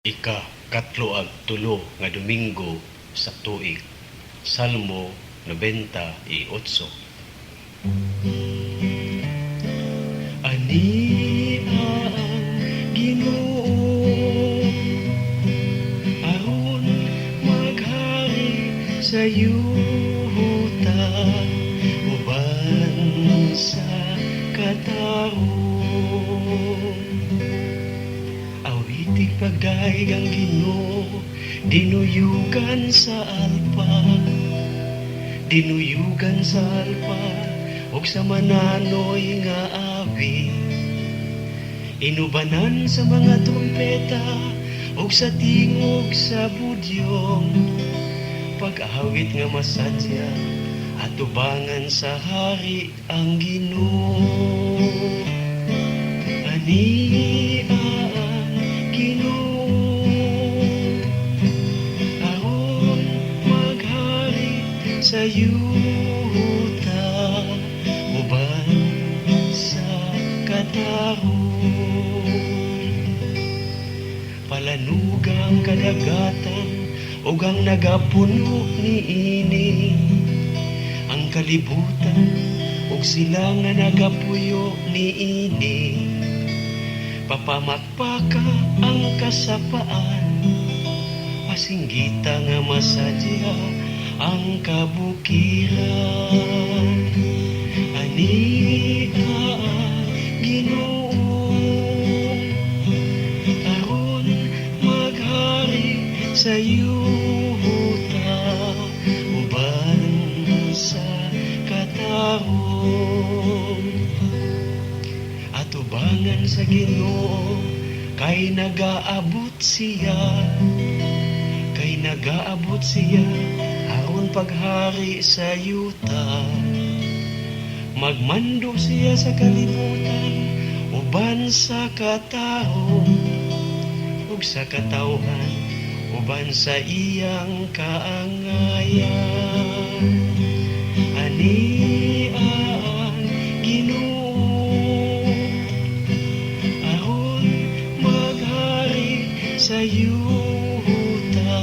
Ika-katlo ag tulo nga Domingo sa tuig. Salmo 98. Ani ang Ginoo aron maghari sa yuta uban sa katarong. Awitig pagdaig ang Ginoo dinuyugan sa alpa, dinuyugan sa alpa ug sa mananoy nga awi, inubanan sa mga trumpeta ug sa tingog sa budyong, pag-awit nga masadya at tubangan sa hari ang Ginoo. Ani ang Ginoo aron maghari sa yuta uban sa katarong. Palanugang kadagatan ug ang nagapuno niini, ang kalibutan ug sila nga nagapuyo niini. Papamakpaka ang kasapaan, pasinggita nga masadya ang kabukiran. Ani ang Ginoo aron maghari sa yuta uban sa katarong. Atubangan sa Ginoo kay nagaabot siya, kay nagaabot siya aron paghari sa yuta. Magmando siya sa kalibutan uban sa katarong ug sa katawhan uban sa iyang kaangayan. Ani ang Ginoo aron maghari sa yuta